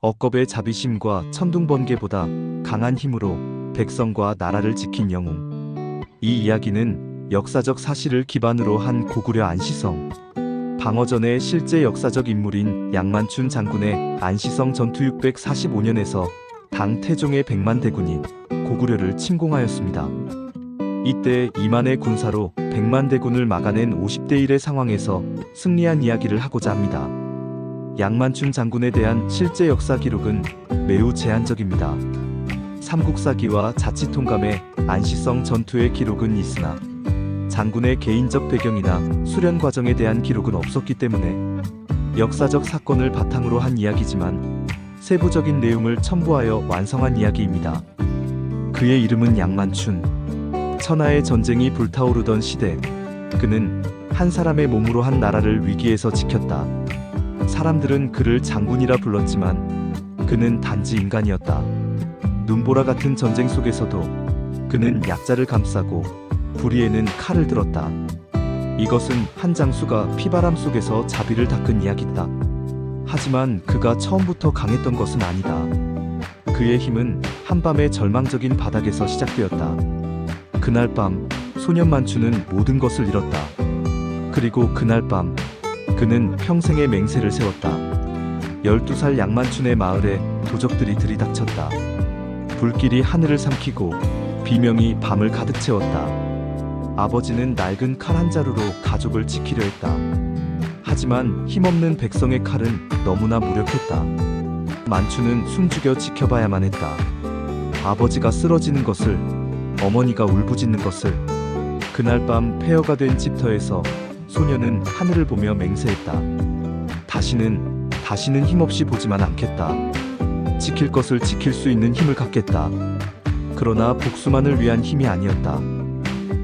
억겁의 자비심과 천둥번개보다 강한 힘으로 백성과 나라를 지킨 영웅. 이 이야기는 역사적 사실을 기반으로 한 고구려 안시성 방어전의 실제 역사적 인물인 양만춘 장군의 안시성 전투 645년에서 당 태종의 백만대군이 고구려를 침공하였습니다. 이때 2만의 군사로 백만대군을 막아낸 50대 1의 상황에서 승리한 이야기를 하고자 합니다. 양만춘 장군에 대한 실제 역사 기록은 매우 제한적입니다. 삼국사기와 자치통감의 안시성 전투의 기록은 있으나 장군의 개인적 배경이나 수련 과정에 대한 기록은 없었기 때문에 역사적 사건을 바탕으로 한 이야기지만 세부적인 내용을 첨부하여 완성한 이야기입니다. 그의 이름은 양만춘. 천하의 전쟁이 불타오르던 시대, 그는 한 사람의 몸으로 한 나라를 위기에서 지켰다. 사람들은 그를 장군이라 불렀지만 그는 단지 인간이었다. 눈보라 같은 전쟁 속에서도 그는 약자를 감싸고 불의에는 칼을 들었다. 이것은 한 장수가 피바람 속에서 자비를 닦은 이야기다. 하지만 그가 처음부터 강했던 것은 아니다. 그의 힘은 한밤의 절망적인 바닥에서 시작되었다. 그날 밤 소년 만춘은 모든 것을 잃었다. 그리고 그날 밤 그는 평생의 맹세를 세웠다. 12살 양만춘의 마을에 도적들이 들이닥쳤다. 불길이 하늘을 삼키고 비명이 밤을 가득 채웠다. 아버지는 낡은 칼 한 자루로 가족을 지키려 했다. 하지만 힘없는 백성의 칼은 너무나 무력했다. 만춘은 숨죽여 지켜봐야만 했다. 아버지가 쓰러지는 것을, 어머니가 울부짖는 것을. 그날 밤 폐허가 된 집터에서 소녀는 하늘을 보며 맹세했다. 다시는 힘없이 보지만 않겠다. 지킬 것을 지킬 수 있는 힘을 갖겠다. 그러나 복수만을 위한 힘이 아니었다.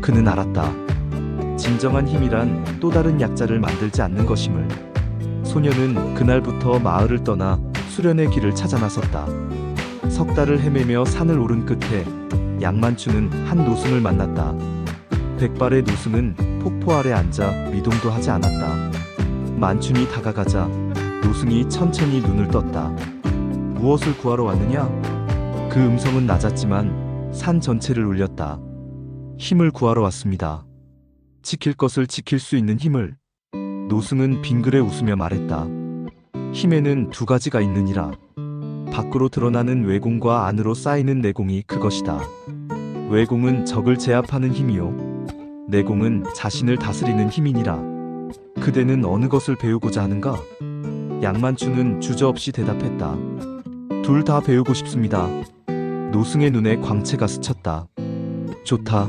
그는 알았다. 진정한 힘이란 또 다른 약자를 만들지 않는 것임을. 소녀는 그날부터 마을을 떠나 수련의 길을 찾아 나섰다. 석 달을 헤매며 산을 오른 끝에 양만춘은 한 노승을 만났다. 백발의 노승은 폭포 아래 앉아 미동도 하지 않았다. 만춘이 다가가자 노승이 천천히 눈을 떴다. 무엇을 구하러 왔느냐? 그 음성은 낮았지만 산 전체를 울렸다. 힘을 구하러 왔습니다. 지킬 것을 지킬 수 있는 힘을. 노승은 빙그레 웃으며 말했다. 힘에는 두 가지가 있느니라. 밖으로 드러나는 외공과 안으로 쌓이는 내공이 그것이다. 외공은 적을 제압하는 힘이요, 내공은 자신을 다스리는 힘이니라. 그대는 어느 것을 배우고자 하는가? 양만춘은 주저없이 대답했다. 둘 다 배우고 싶습니다. 노승의 눈에 광채가 스쳤다. 좋다.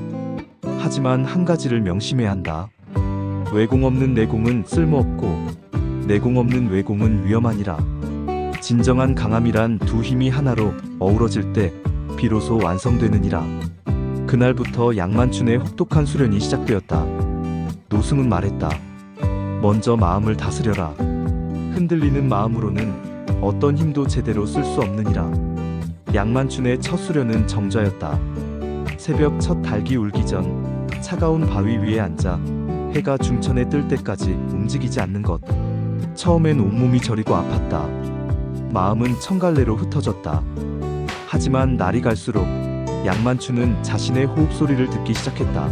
하지만 한 가지를 명심해야 한다. 외공 없는 내공은 쓸모없고 내공 없는 외공은 위험하니라. 진정한 강함이란 두 힘이 하나로 어우러질 때 비로소 완성되느니라. 그날부터 양만춘의 혹독한 수련이 시작되었다. 노승은 말했다. 먼저 마음을 다스려라. 흔들리는 마음으로는 어떤 힘도 제대로 쓸 수 없느니라. 양만춘의 첫 수련은 정좌였다. 새벽 첫 닭이 울기 전 차가운 바위 위에 앉아 해가 중천에 뜰 때까지 움직이지 않는 것. 처음엔 온몸이 저리고 아팠다. 마음은 천갈래로 흩어졌다. 하지만 날이 갈수록 양만춘은 자신의 호흡 소리를 듣기 시작했다.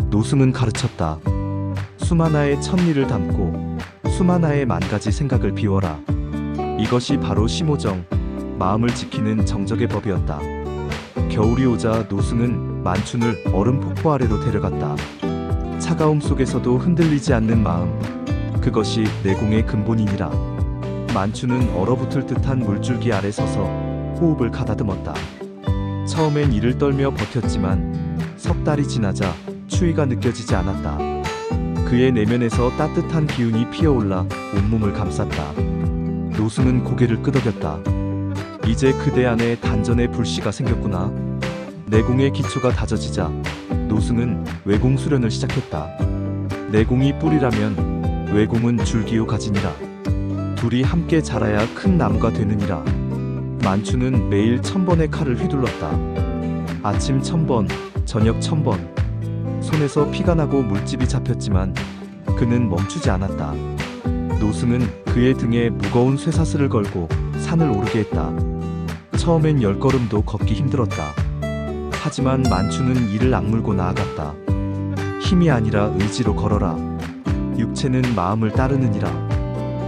노승은 가르쳤다. 숨 하나에 천리를 담고 숨 하나에 만 가지 생각을 비워라. 이것이 바로 심오정, 마음을 지키는 정적의 법이었다. 겨울이 오자 노승은 만춘을 얼음 폭포 아래로 데려갔다. 차가움 속에서도 흔들리지 않는 마음, 그것이 내공의 근본이니라. 만춘은 얼어붙을 듯한 물줄기 아래 서서 호흡을 가다듬었다. 처음엔 이를 떨며 버텼지만 석 달이 지나자 추위가 느껴지지 않았다. 그의 내면에서 따뜻한 기운이 피어올라 온몸을 감쌌다. 노승은 고개를 끄덕였다. 이제 그대 안에 단전의 불씨가 생겼구나. 내공의 기초가 다져지자 노승은 외공 수련을 시작했다. 내공이 뿌리라면 외공은 줄기요 가지니라. 둘이 함께 자라야 큰 나무가 되느니라. 만춘은 매일 1000번의 칼을 휘둘렀다. 아침 1000번, 저녁 1000번. 손에서 피가 나고 물집이 잡혔지만 그는 멈추지 않았다. 노승은 그의 등에 무거운 쇠사슬을 걸고 산을 오르게 했다. 처음엔 10걸음도 걷기 힘들었다. 하지만 만추는 이를 악물고 나아갔다. 힘이 아니라 의지로 걸어라. 육체는 마음을 따르느니라.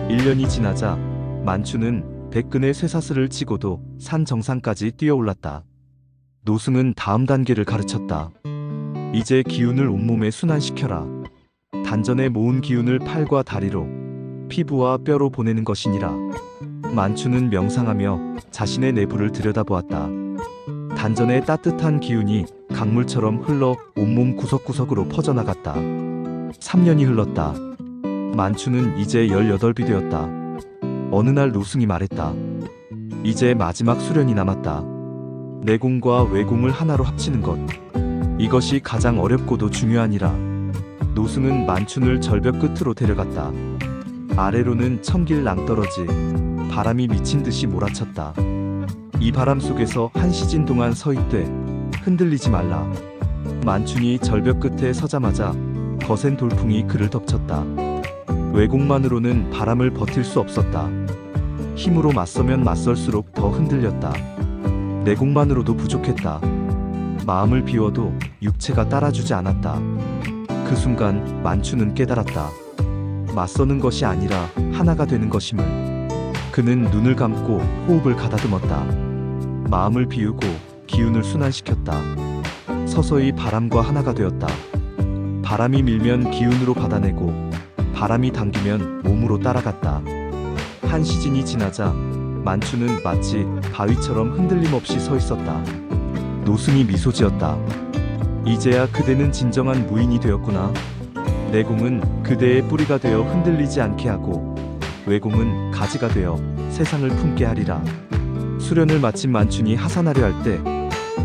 1년이 지나자 만추는 백근의 쇠사슬을 치고도 산 정상까지 뛰어올랐다. 노승은 다음 단계를 가르쳤다. 이제 기운을 온몸에 순환시켜라. 단전에 모은 기운을 팔과 다리로, 피부와 뼈로 보내는 것이니라. 만추는 명상하며 자신의 내부를 들여다보았다. 단전의 따뜻한 기운이 강물처럼 흘러 온몸 구석구석으로 퍼져나갔다. 3년이 흘렀다. 만추는 이제 18이 되었다. 어느 날 노승이 말했다. 이제 마지막 수련이 남았다. 내공과 외공을 하나로 합치는 것. 이것이 가장 어렵고도 중요하니라. 노승은 만춘을 절벽 끝으로 데려갔다. 아래로는 천길 낭떠러지, 바람이 미친 듯이 몰아쳤다. 이 바람 속에서 한 시진 동안 서 있되 흔들리지 말라. 만춘이 절벽 끝에 서자마자 거센 돌풍이 그를 덮쳤다. 외공만으로는 바람을 버틸 수 없었다. 힘으로 맞서면 맞설수록 더 흔들렸다. 내공만으로도 부족했다. 마음을 비워도 육체가 따라주지 않았다. 그 순간 만추는 깨달았다. 맞서는 것이 아니라 하나가 되는 것임을. 그는 눈을 감고 호흡을 가다듬었다. 마음을 비우고 기운을 순환시켰다. 서서히 바람과 하나가 되었다. 바람이 밀면 기운으로 받아내고 바람이 당기면 몸으로 따라갔다. 한 시즌이 지나자 만추는 마치 바위처럼 흔들림 없이 서 있었다. 노승이 미소 지었다. 이제야 그대는 진정한 무인이 되었구나. 내공은 그대의 뿌리가 되어 흔들리지 않게 하고 외공은 가지가 되어 세상을 품게 하리라. 수련을 마친 만춘이 하산하려 할 때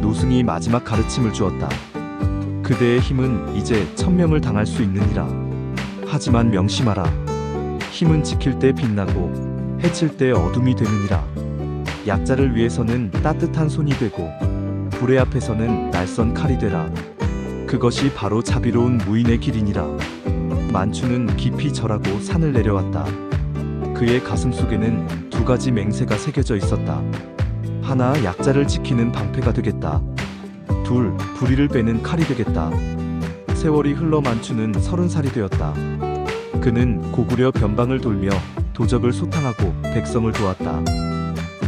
노승이 마지막 가르침을 주었다. 그대의 힘은 이제 천명을 당할 수 있느니라. 하지만 명심하라. 힘은 지킬 때 빛나고 해칠 때 어둠이 되느니라. 약자를 위해서는 따뜻한 손이 되고 불의 앞에서는 날선 칼이 되라. 그것이 바로 자비로운 무인의 길이니라. 만추는 깊이 절하고 산을 내려왔다. 그의 가슴 속에는 두 가지 맹세가 새겨져 있었다. 하나, 약자를 지키는 방패가 되겠다. 둘, 불의를 빼는 칼이 되겠다. 세월이 흘러 만추는 30살이 되었다. 그는 고구려 변방을 돌며 도적을 소탕하고 백성을 도왔다.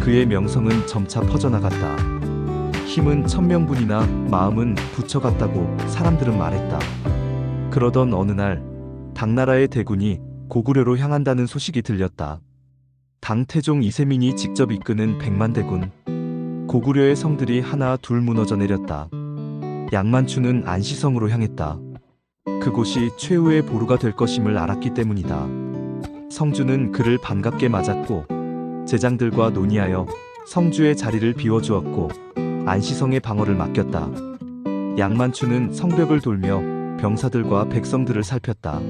그의 명성은 점차 퍼져나갔다. 힘은 천명분이나 마음은 부처 같다고 사람들은 말했다. 그러던 어느 날 당나라의 대군이 고구려로 향한다는 소식이 들렸다. 당태종 이세민이 직접 이끄는 백만대군. 고구려의 성들이 하나 둘 무너져 내렸다. 양만추는 안시성으로 향했다. 그곳이 최후의 보루가 될 것임을 알았기 때문이다. 성주는 그를 반갑게 맞았고 제장들과 논의하여 성주의 자리를 비워주었고 안시성의 방어를 맡겼다. 양만추는 성벽을 돌며 병사들과 백성들을 살폈다.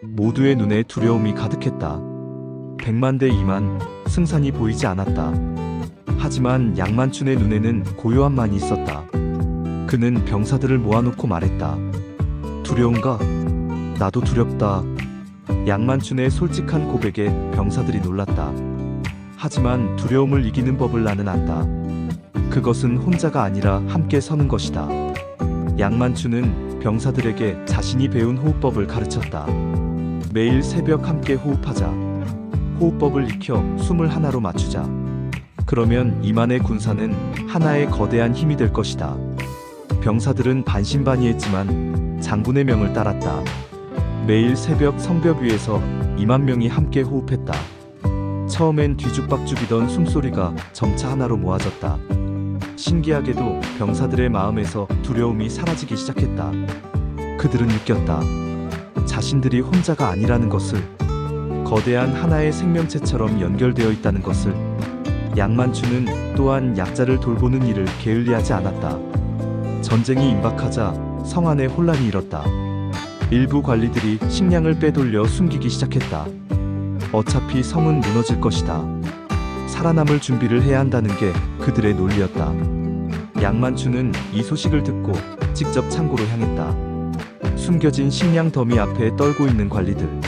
모두의 눈에 두려움이 가득했다. 100만 대 2만, 승산이 보이지 않았다. 하지만 양만춘의 눈에는 고요함만이 있었다. 그는 병사들을 모아놓고 말했다. 두려운가? 나도 두렵다. 양만춘의 솔직한 고백에 병사들이 놀랐다. 하지만 두려움을 이기는 법을 나는 안다. 그것은 혼자가 아니라 함께 서는 것이다. 양만추는 병사들에게 자신이 배운 호흡법을 가르쳤다. 매일 새벽 함께 호흡하자. 호흡법을 익혀 숨을 하나로 맞추자. 그러면 이만의 군사는 하나의 거대한 힘이 될 것이다. 병사들은 반신반의했지만 장군의 명을 따랐다. 매일 새벽 성벽 위에서 2만 명이 함께 호흡했다. 처음엔 뒤죽박죽이던 숨소리가 점차 하나로 모아졌다. 신기하게도 병사들의 마음에서 두려움이 사라지기 시작했다. 그들은 느꼈다. 자신들이 혼자가 아니라는 것을, 거대한 하나의 생명체처럼 연결되어 있다는 것을. 양만추는 또한 약자를 돌보는 일을 게을리하지 않았다. 전쟁이 임박하자 성 안에 혼란이 일었다. 일부 관리들이 식량을 빼돌려 숨기기 시작했다. 어차피 성은 무너질 것이다. 살아남을 준비를 해야 한다는 게 그들의 논리였다. 양만추는 이 소식을 듣고 직접 창고로 향했다. 숨겨진 식량 더미 앞에 떨고 있는 관리들.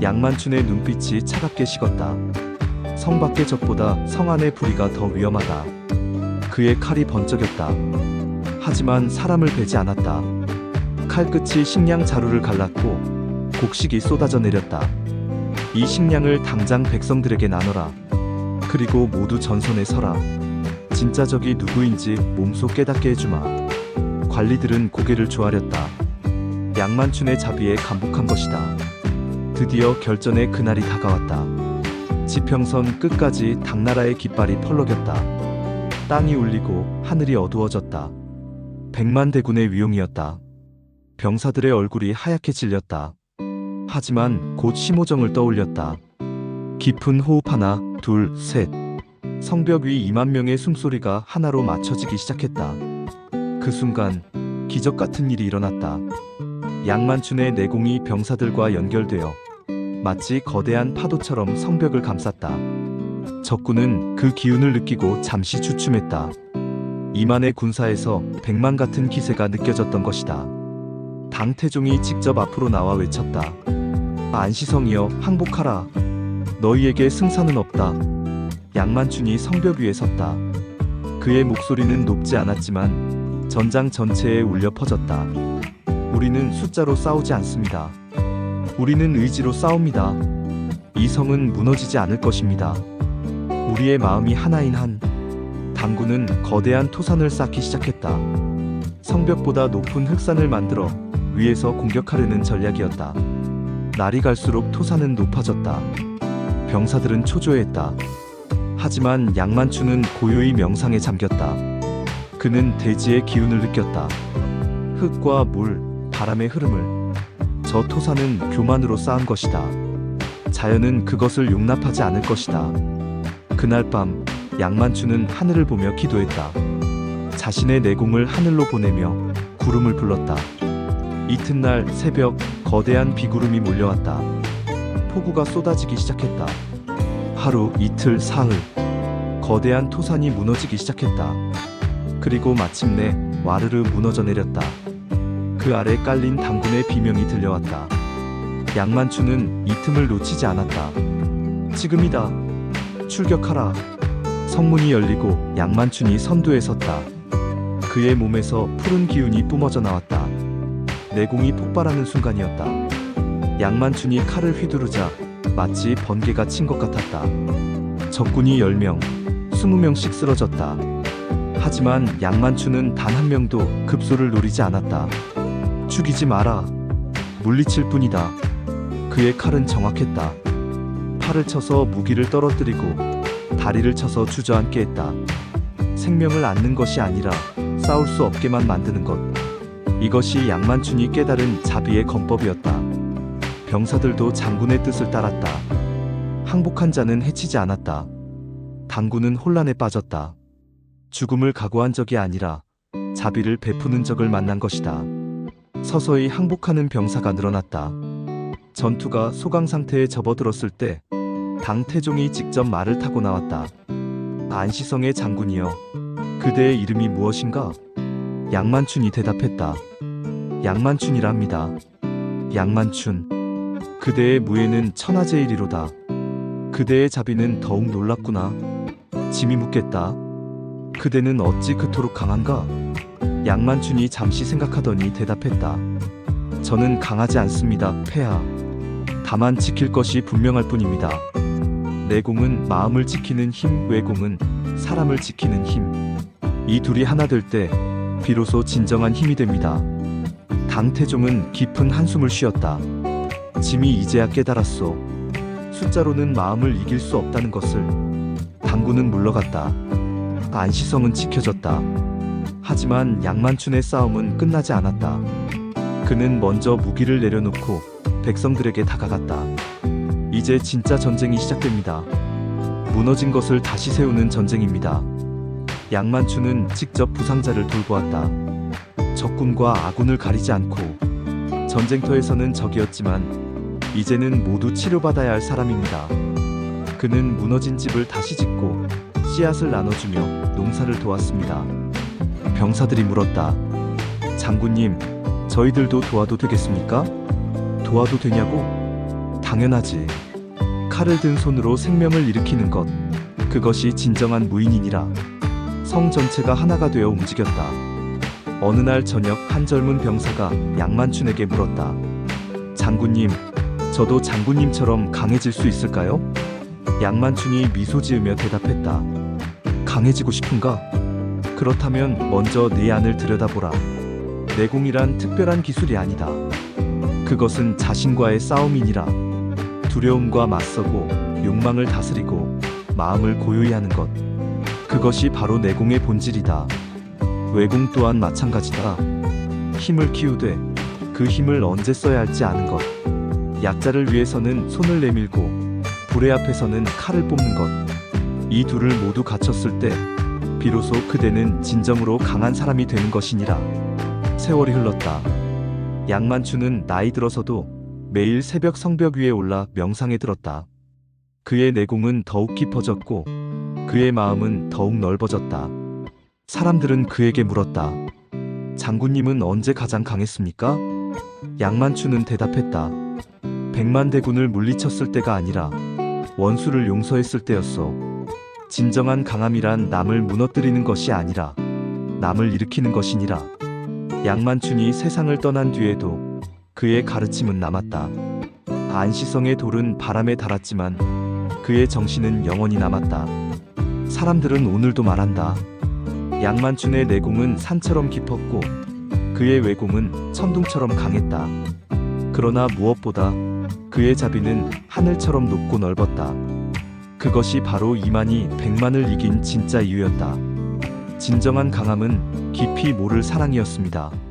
양만춘의 눈빛이 차갑게 식었다. 성 밖의 적보다 성 안의 불의가 더 위험하다. 그의 칼이 번쩍였다. 하지만 사람을 베지 않았다. 칼끝이 식량 자루를 갈랐고 곡식이 쏟아져 내렸다. 이 식량을 당장 백성들에게 나눠라. 그리고 모두 전선에 서라. 진짜 적이 누구인지 몸소 깨닫게 해주마. 관리들은 고개를 조아렸다. 양만춘의 자비에 감복한 것이다. 드디어 결전의 그날이 다가왔다. 지평선 끝까지 당나라의 깃발이 펄럭였다. 땅이 울리고 하늘이 어두워졌다. 백만 대군의 위용이었다. 병사들의 얼굴이 하얗게 질렸다. 하지만 곧 심호정을 떠올렸다. 깊은 호흡 하나, 둘, 셋. 성벽 위 2만 명의 숨소리가 하나로 맞춰지기 시작했다. 그 순간 기적 같은 일이 일어났다. 양만춘의 내공이 병사들과 연결되어 마치 거대한 파도처럼 성벽을 감쌌다. 적군은 그 기운을 느끼고 잠시 주춤했다. 이만의 군사에서 100만 같은 기세가 느껴졌던 것이다. 당태종이 직접 앞으로 나와 외쳤다. 안시성이여 항복하라. 너희에게 승산은 없다. 양만춘이 성벽 위에 섰다. 그의 목소리는 높지 않았지만 전장 전체에 울려 퍼졌다. 우리는 숫자로 싸우지 않습니다. 우리는 의지로 싸웁니다. 이 성은 무너지지 않을 것입니다. 우리의 마음이 하나인 한. 당군은 거대한 토산을 쌓기 시작했다. 성벽보다 높은 흑산을 만들어 위에서 공격하려는 전략이었다. 날이 갈수록 토산은 높아졌다. 병사들은 초조해했다. 하지만 양만춘은 고요히 명상에 잠겼다. 그는 대지의 기운을 느꼈다. 흙과 물, 바람의 흐름을. 저 토산은 교만으로 쌓은 것이다. 자연은 그것을 용납하지 않을 것이다. 그날 밤 양만춘은 하늘을 보며 기도했다. 자신의 내공을 하늘로 보내며 구름을 불렀다. 이튿날 새벽 거대한 비구름이 몰려왔다. 폭우가 쏟아지기 시작했다. 하루, 이틀, 사흘. 거대한 토산이 무너지기 시작했다. 그리고 마침내 와르르 무너져 내렸다. 그 아래 깔린 당군의 비명이 들려왔다. 양만춘은 이 틈을 놓치지 않았다. 지금이다. 출격하라. 성문이 열리고 양만춘이 선두에 섰다. 그의 몸에서 푸른 기운이 뿜어져 나왔다. 내공이 폭발하는 순간이었다. 양만춘이 칼을 휘두르자 마치 번개가 친 것 같았다. 적군이 10명, 20명씩 쓰러졌다. 하지만 양만춘은 단 한 명도 급소를 노리지 않았다. 죽이지 마라. 물리칠 뿐이다. 그의 칼은 정확했다. 팔을 쳐서 무기를 떨어뜨리고 다리를 쳐서 주저앉게 했다. 생명을 앗는 것이 아니라 싸울 수 없게만 만드는 것. 이것이 양만춘이 깨달은 자비의 권법이었다. 병사들도 장군의 뜻을 따랐다. 항복한 자는 해치지 않았다. 당군은 혼란에 빠졌다. 죽음을 각오한 적이 아니라 자비를 베푸는 적을 만난 것이다. 서서히 항복하는 병사가 늘어났다. 전투가 소강 상태에 접어들었을 때 당태종이 직접 말을 타고 나왔다. 안시성의 장군이여, 그대의 이름이 무엇인가? 양만춘이 대답했다. 양만춘이랍니다. 양만춘, 그대의 무예는 천하제일이로다. 그대의 자비는 더욱 놀랍구나. 짐이 묻겠다. 그대는 어찌 그토록 강한가? 양만춘이 잠시 생각하더니 대답했다. 저는 강하지 않습니다, 폐하. 다만 지킬 것이 분명할 뿐입니다. 내공은 마음을 지키는 힘, 외공은 사람을 지키는 힘. 이 둘이 하나 될 때 비로소 진정한 힘이 됩니다. 당태종은 깊은 한숨을 쉬었다. 짐이 이제야 깨달았소. 숫자로는 마음을 이길 수 없다는 것을. 당군은 물러갔다. 안시성은 지켜졌다. 하지만 양만춘의 싸움은 끝나지 않았다. 그는 먼저 무기를 내려놓고 백성들에게 다가갔다. 이제 진짜 전쟁이 시작됩니다. 무너진 것을 다시 세우는 전쟁입니다. 양만춘은 직접 부상자를 돌보았다. 적군과 아군을 가리지 않고. 전쟁터에서는 적이었지만 이제는 모두 치료받아야 할 사람입니다. 그는 무너진 집을 다시 짓고 씨앗을 나눠주며 농사를 도왔습니다. 병사들이 물었다. 장군님, 저희들도 도와도 되겠습니까? 도와도 되냐고? 당연하지. 칼을 든 손으로 생명을 일으키는 것, 그것이 진정한 무인이니라. 성 전체가 하나가 되어 움직였다. 어느 날 저녁 한 젊은 병사가 양만춘에게 물었다. 장군님, 저도 장군님처럼 강해질 수 있을까요? 양만춘이 미소 지으며 대답했다. 강해지고 싶은가? 그렇다면 먼저 네 안을 들여다보라. 내공이란 특별한 기술이 아니다. 그것은 자신과의 싸움이니라. 두려움과 맞서고 욕망을 다스리고 마음을 고요히 하는 것, 그것이 바로 내공의 본질이다. 외공 또한 마찬가지다. 힘을 키우되 그 힘을 언제 써야 할지 아는 것, 약자를 위해서는 손을 내밀고 불의 앞에서는 칼을 뽑는 것, 이 둘을 모두 갖췄을 때 비로소 그대는 진정으로 강한 사람이 되는 것이니라. 세월이 흘렀다. 양만춘은 나이 들어서도 매일 새벽 성벽 위에 올라 명상에 들었다. 그의 내공은 더욱 깊어졌고 그의 마음은 더욱 넓어졌다. 사람들은 그에게 물었다. 장군님은 언제 가장 강했습니까? 양만춘은 대답했다. 100만 대군을 물리쳤을 때가 아니라 원수를 용서했을 때였어. 진정한 강함이란 남을 무너뜨리는 것이 아니라 남을 일으키는 것이니라. 양만춘이 세상을 떠난 뒤에도 그의 가르침은 남았다. 안시성의 돌은 바람에 닳았지만 그의 정신은 영원히 남았다. 사람들은 오늘도 말한다. 양만춘의 내공은 산처럼 깊었고 그의 외공은 천둥처럼 강했다. 그러나 무엇보다 그의 자비는 하늘처럼 높고 넓었다. 그것이 바로 이만희 100만을 이긴 진짜 이유였다. 진정한 강함은 깊이 모를 사랑이었습니다.